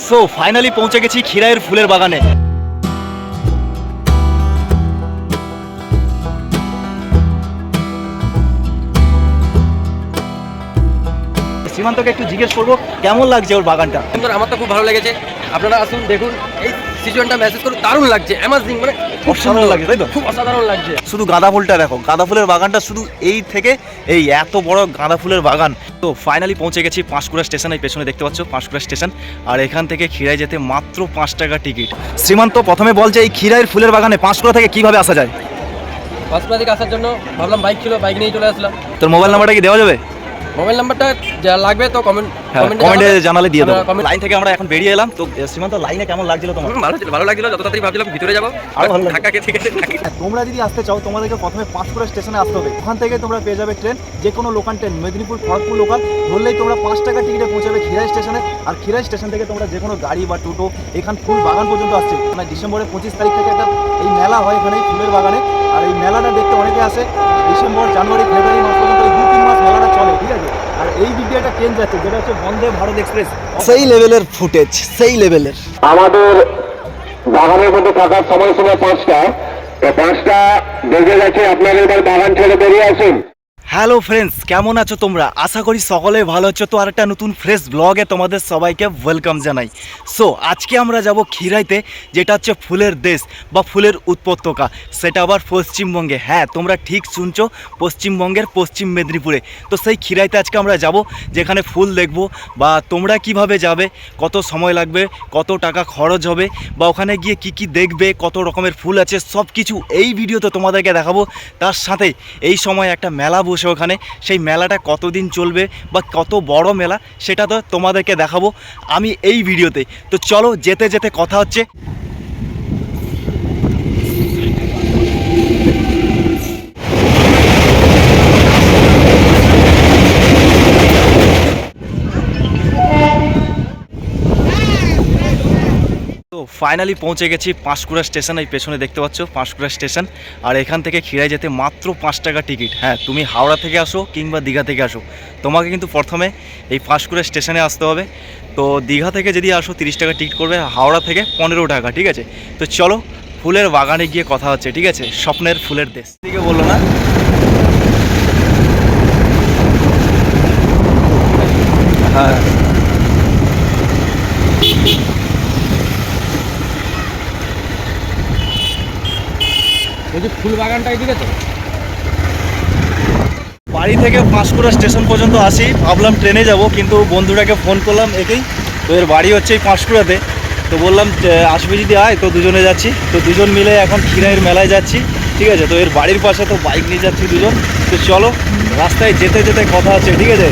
So finally পৌঁছে গেছি খিরাইয়ের ফুলের বাগানে। সীমান্তকে একটু জিজ্ঞেস করবো কেমন লাগছে ওর বাগানটা। আমার তো খুব ভালো লেগেছে, আপনারা আসুন দেখুন, এই সিজনটা মেসেজ করুন, দারুণ লাগছে, অ্যামাজিং, মানে খুব অসাধারণ লাগছে, তাই তো? খুব অসাধারণ লাগছে। শুধু গাঁদা ফুলটা দেখো, গাঁদা ফুলের বাগানটা শুধু এই থেকে এই এত বড় গাঁদা ফুলের বাগান। তো ফাইনালি পৌঁছে গেছি পাঁশকুড়া স্টেশন। এই পেছনে দেখতে পাচ্ছ পাঁশকুড়া স্টেশন, আর এখান থেকে খিরাই যেতে মাত্র 5 টাকা টিকিট। শ্রীমান্ত প্রথমে বল যে এই খিরাইয়ের ফুলের বাগানে পাঁশকুড়া থেকে কিভাবে আসা যায়? পাঁশকুড়া থেকে আসার জন্য ভাবলাম বাইক ছিল, বাইক নিয়ে চলে আসলাম। তোর মোবাইল নাম্বারটা কি দেওয়া যাবে? মোবাইল নাম্বারটা যা লাগবে তো কমেন্টে জানালে দিয়ে দেবো। লাইন থেকে আমরা এখন বেরিয়ে এলাম। তো শ্রীমান্ত, লাইনে কেমন লাগছিল তোমার? ভালো লাগছিল, যত তাড়াতাড়ি ভাবছিলাম ভিতরে যাবো আরো ভালো লাগছে। ঢাকাকে, ঠিক আছে। তোমরা যদি আসতে চাও তোমাদেরকে প্রথমে পাঁশকুড়া স্টেশনে আসতে হবে। ওখান থেকে তোমরা পেয়ে যাবে ট্রেন, যে কোনো local train, Medinipur Kharagpur local ধরলেই তোমরা 5 টাকা টিকিটে পৌঁছাবে খিরাই স্টেশনে। আর খিরাই স্টেশন থেকে তোমরা যে কোনো গাড়ি বা টোটো এখান ফুল বাগান পর্যন্ত আসছে। মানে ডিসেম্বরের 25 তারিখ থেকে একটা এই মেলা হয় এখানে ফুলের বাগানে। আর এই মেলাটা দেখতে অনেকে আসে। ডিসেম্বর, জানুয়ারি, ফেব্রুয়ারি মাস পর্যন্ত এই 2-3 মাস মেলাটা চলে, ঠিক আছে। আর এই দিক দিয়ে একটা ট্রেন যাচ্ছে যেটা হচ্ছে বন্দে ভারত এক্সপ্রেস। সেই লেভেলের ফুটেজ, সেই লেভেলের। আমাদের বাগানের মধ্যে থাকার সময়সীমা 5টা, তো 5টা বেজে গেছে, আপনারা এবার বাগান ছেড়ে বেরিয়ে আসুন। হ্যালো ফ্রেন্ডস, কেমন আছো তোমরা? আশা করি সকলে ভালো আছো। তো আরেকটা নতুন ফ্রেশ ব্লগে তোমাদের সবাইকে ওয়েলকাম জানাই। সো আজকে আমরা যাব খিরাইতে, যেটা হচ্ছে ফুলের দেশ বা ফুলের উৎপত্তকা, সেটা আবার পশ্চিমবঙ্গে। হ্যাঁ, তোমরা ঠিক শুনছো, পশ্চিমবঙ্গের পশ্চিম মেদিনীপুরে। তো সেই খিরাইতে আজকে আমরা যাব, যেখানে ফুল দেখব, বা তোমরা কিভাবে যাবে, কত সময় লাগবে, কত টাকা খরচ হবে, বা ওখানে গিয়ে কি কি দেখবে, কত রকমের ফুল আছে, সব কিছু এই ভিডিওতে তোমাদেরকে দেখাবো। তার সাথে এই সময় একটা মেলা বসে ওখানে, সেই মেলাটা কতদিন চলবে বা কত বড় মেলা সেটা তো তোমাদেরকে দেখাবো আমি এই ভিডিওতে। তো চলো যেতে যেতে কথা হচ্ছে। তো ফাইনালি পৌঁছে গেছি পাঁশকুড়া স্টেশন। এই পেছনে দেখতে পাচ্ছ পাঁশকুড়া স্টেশন, আর এখান থেকে খিরাই যেতে মাত্র 5 টাকা টিকিট। হ্যাঁ, তুমি হাওড়া থেকে আসো কিংবা দীঘা থেকে আসো, তোমাকে কিন্তু প্রথমে এই পাঁশকুড়া স্টেশনে আসতে হবে। তো দীঘা থেকে যদি আসো 30 টাকা টিকিট করবে, হাওড়া থেকে 15 টাকা, ঠিক আছে। তো চলো ফুলের বাগানে গিয়ে কথা হচ্ছে, ঠিক আছে। স্বপ্নের ফুলের দেশ থেকে বললো না? হ্যাঁ, বলছি ফুল বাগানটা এদিকে তো। বাড়ি থেকে পাঁশকুড়া স্টেশন পর্যন্ত আসি, ভাবলাম ট্রেনে যাব, কিন্তু বন্ধুটাকে ফোন করলাম একেই, তো এর বাড়ি হচ্ছে এই পাঁশকুড়াতে। তো বললাম আসবে যদি আয়, তো দুজনে যাচ্ছি। তো দুজন মিলে এখন খিরাইয়ের মেলায় যাচ্ছি, ঠিক আছে। তো এর বাড়ির পাশে তো বাইক নিয়ে যাচ্ছি দুজন। তো চলো রাস্তায় যেতে যেতে কথা আছে, ঠিক আছে।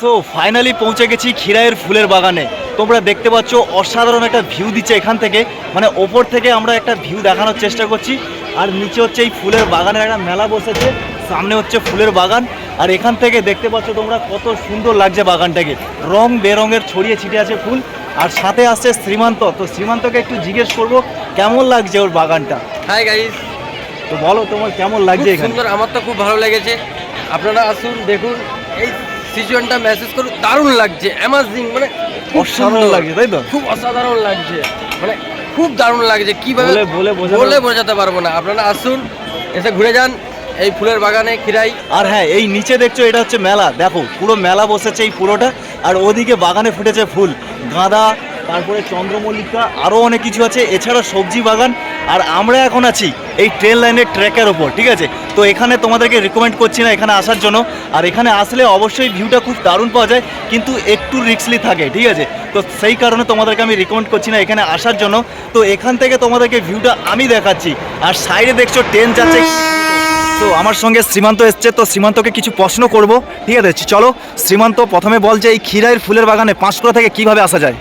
সো ফাইনালি পৌঁছে গেছি খিরাইয়ের ফুলের বাগানে। তোমরা দেখতে পাচ্ছ অসাধারণ একটা ভিউ দিচ্ছে এখান থেকে, মানে ওপর থেকে আমরা একটা ভিউ দেখানোর চেষ্টা করছি। আর নিচে হচ্ছে এই ফুলের বাগানের একটা মেলা বসেছে, সামনে হচ্ছে ফুলের বাগান। আর এখান থেকে দেখতে পাচ্ছ তোমরা কত সুন্দর লাগছে বাগানটাকে, রং বেরঙের ছড়িয়ে ছিটে আছে ফুল। আর সাথে আসছে শ্রীমান্ত। তো শ্রীমান্তকে একটু জিজ্ঞেস করবো কেমন লাগছে ওর বাগানটা। হাই গাইস, তো বলো তোমার কেমন লাগছে এখানে? সুন্দর, আমার তো খুব ভালো লেগেছে, আপনারা আসুন দেখুন, এই সিজনটা মেসেজ করুন, দারুণ লাগছে, অ্যামাজিং, মানে অসাধারণ লাগছে, তাই তো? খুব অসাধারণ লাগছে, মানে খুব দারুণ লাগছে, কিভাবে বলে বোঝাতে পারবো না। আপনারা আসুন, এসে ঘুরে যান এই ফুলের বাগানে খিরাই। আর হ্যাঁ, এই নিচে দেখছো এটা হচ্ছে মেলা, দেখো পুরো মেলা বসেছে এই পুরোটা। আর ওদিকে বাগানে ফুটেছে ফুল, গাঁদা, তারপরে চন্দ্রমল্লিকা, আরও অনেক কিছু আছে, এছাড়া সবজি বাগান। আর আমরা এখন আছি এই ট্রেন লাইনের ট্র্যাকের ওপর, ঠিক আছে। তো এখানে তোমাদেরকে রিকমেন্ড করছি না এখানে আসার জন্য। আর এখানে আসলে অবশ্যই ভিউটা খুব দারুণ পাওয়া যায়, কিন্তু একটু রিস্কলি থাকে, ঠিক আছে। তো সেই কারণে তোমাদেরকে আমি রিকমেন্ড করছি না এখানে আসার জন্য। তো এখান থেকে তোমাদেরকে ভিউটা আমি দেখাচ্ছি। আর সাইডে দেখছো ট্রেন যাচ্ছে, তো আমার সঙ্গে শ্রীমান্ত এসছে, তো শ্রীমান্তকে কিছু প্রশ্ন করব, ঠিক আছে? চলো শ্রীমান্ত, প্রথমে বল যে এই খিরাইয়ের ফুলের বাগানে পাঁশকুড়া থেকে কিভাবে আসা যায়?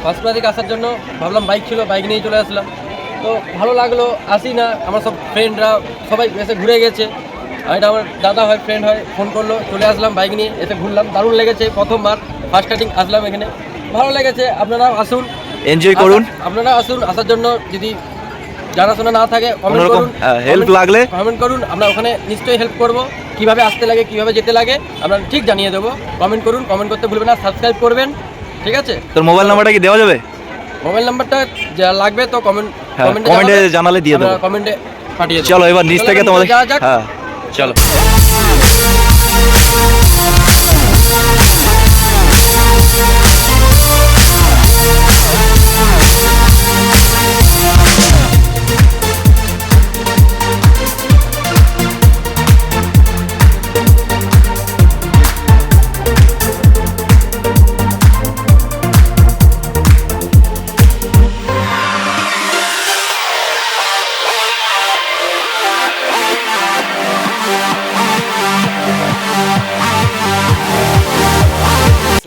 পাঁশকুড়া থেকে আসার জন্য ভাবলাম বাইক ছিল, বাইক নিয়ে চলে আসলাম। তো ভালো লাগলো, আসি না আমার সব ফ্রেন্ডরা সবাই এসে ঘুরে গেছে। আর এটা আমার দাদা হয়, ফ্রেন্ড হয়, ফোন করলো, চলে আসলাম বাইক নিয়ে, এসে ঘুরলাম, দারুণ লেগেছে। প্রথমবার ফার্স্ট স্টার্টিং আসলাম এখানে, ভালো লেগেছে। আপনারাও আসুন, এনজয় করুন। আপনারা আসুন, আসার জন্য যদি জানাশোনা না থাকে কমেন্ট কোনোরকম করুন, হেল্প লাগলে কমেন্ট করুন, আমরা ওখানে নিশ্চয়ই হেল্প করব। কিভাবে আসতে লাগে, কিভাবে যেতে লাগে আমরা ঠিক জানিয়ে দেবো। কমেন্ট করুন, কমেন্ট করতে ভুলবেন না, সাবস্ক্রাইব করবেন, ঠিক আছে? তোর মোবাইল নাম্বারটা কি দেওয়া যাবে? মোবাইল নাম্বারটা যা লাগবে তো কমেন্টে জানালে দিয়ে দেবো। কমেন্টে পাঠিয়ে দেবো। চলো এবার নিচ থেকে তোমাদের, যাওয়া যাক। হ্যাঁ চলো।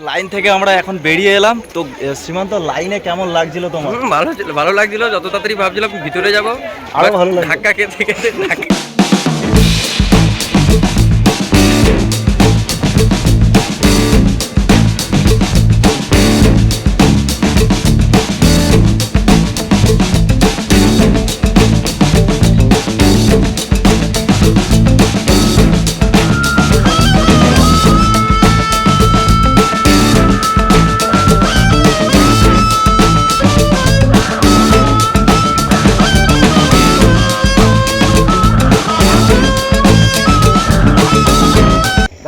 লাইন থেকে আমরা এখন বেরিয়ে এলাম। তো সীমান্ত, লাইনে কেমন লাগছিল তোমার? ভালো লাগছিল, যত তাড়াতাড়ি ভাবছিলাম ভিতরে যাব, আরো ভালো লাগছে। ধাক্কা খেতে খেতে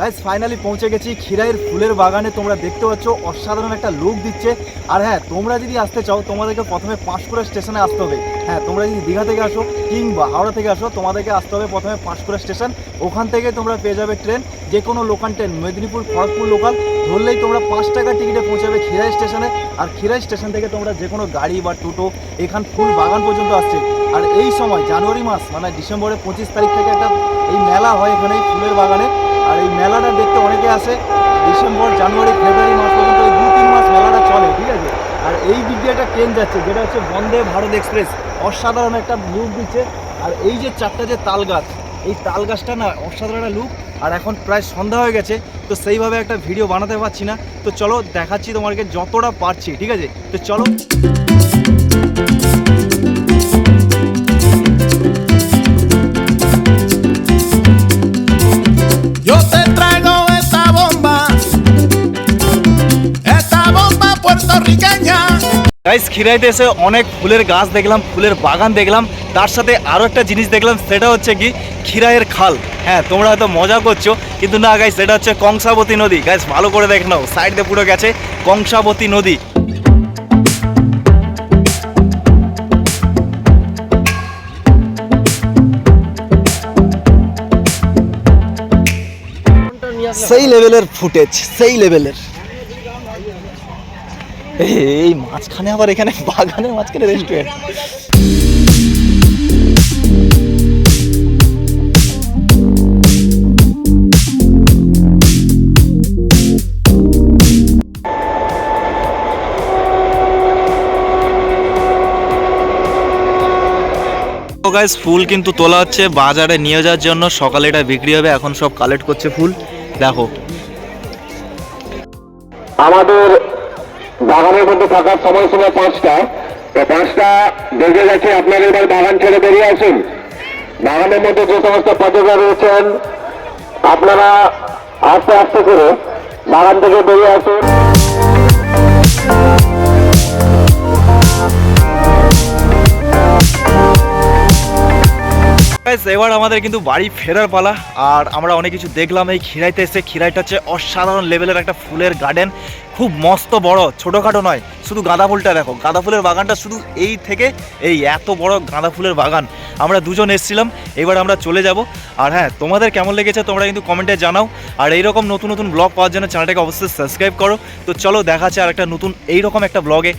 গাইস ফাইনালি পৌঁছে গেছি খিরাইয়ের ফুলের বাগানে। তোমরা দেখতে পাচ্ছ অসাধারণ একটা লুক দিচ্ছে। আর হ্যাঁ, তোমরা যদি আসতে চাও তোমাদেরকে প্রথমে পাঁশকুড়া স্টেশনে আসতে হবে। হ্যাঁ, তোমরা যদি দীঘা থেকে আসো কিংবা হাওড়া থেকে আসো, তোমাদেরকে আসতে হবে প্রথমে পাঁশকুড়া স্টেশন। ওখান থেকে তোমরা পেয়ে যাবে ট্রেন, যে কোনো local train, Medinipur Kharagpur local ধরলেই তোমরা 5 টাকা টিকিটে পৌঁছাবে খিরাই স্টেশনে। আর খিরাই স্টেশন থেকে তোমরা যে কোনো গাড়ি বা টোটো এখান ফুল বাগান পর্যন্ত আসছে। আর এই সময় জানুয়ারি মাস মানে ডিসেম্বরের 25 তারিখ থেকে একটা এই মেলা হয় এখানে এই ফুলের বাগানে। আর এই মেলাটা দেখতে অনেকে আসে। ডিসেম্বর, জানুয়ারি, ফেব্রুয়ারি মাস পর্যন্ত এই 2-3 মাস মেলাটা চলে, ঠিক আছে? আর এই দিক দিয়ে একটা ট্রেন যাচ্ছে যেটা হচ্ছে বন্দে ভারত এক্সপ্রেস, অসাধারণ একটা লুক দিচ্ছে। আর এই যে 4টা যে তাল গাছ, এই তাল গাছটা না অসাধারণ একটা লুক। আর এখন প্রায় সন্ধ্যা হয়ে গেছে, তো সেইভাবে একটা ভিডিও বানাতে পারছি না। তো চলো দেখাচ্ছি তোমাকে যতটা পারছি, ঠিক আছে? তো চলো। Yo te traigo esta bomba puertorriqueña. Guys, খিরাইতে এসে অনেক ফুলের গাছ দেখলাম, ফুলের বাগান দেখলাম, তার সাথে আরও একটা জিনিস দেখলাম, সেটা হচ্ছে কি খিরাইয়ের খাল। হ্যাঁ, তোমরা হয়তো মজা করছো, কিন্তু না গাইস, এটা হচ্ছে কংসাবতী নদী। গাইস ভালো করে দেখে নাও, সাইড দিয়ে পুরো গেছে কংসাবতী নদী। সেই লেভেলের ফুটেজ, সেই লেভেলের। এই মাঝখানে আবার এখানে বাগানের মাঝখানে রেস্টুরেন্ট। গাইস, ফুল কিন্তু তোলা হচ্ছে বাজারে নিয়ে যাওয়ার জন্য। সকালে এটা বিক্রি হবে, এখন সব কালেক্ট করছে ফুল। দেখো আমাদের বাগানের মধ্যে থাকার সময়সীমা 5টা। 5টা বেজে গেছে, আপনারা এবার বাগান ছেড়ে বেরিয়ে আসুন। বাগানের মধ্যে যে সমস্ত পর্যটক রয়েছেন আপনারা আস্তে আস্তে করে বাগান থেকে বেরিয়ে আসুন। এবার আমাদের কিন্তু বাড়ি ফেরার পালা। আর আমরা অনেক কিছু দেখলাম এই খিরাইতে এসে। খিরাইটা হচ্ছে অসাধারণ লেভেলের একটা ফুলের গার্ডেন, খুব মস্ত বড়, ছোটোখাটো নয়। শুধু গাঁদা ফুলটা দেখো, গাঁদা ফুলের বাগানটা শুধু এই থেকে এই এত বড় গাঁদা ফুলের বাগান। আমরা দুজন এসেছিলাম, এবার আমরা চলে যাব। আর হ্যাঁ, তোমাদের কেমন লেগেছে তোমরা কিন্তু কমেন্টে জানাও। আর এইরকম নতুন নতুন ব্লগ পাওয়ার জন্য চ্যানেলটাকে অবশ্যই সাবস্ক্রাইব করো। তো চলো দেখা যাচ্ছে আর একটা নতুন এইরকম একটা ব্লগে।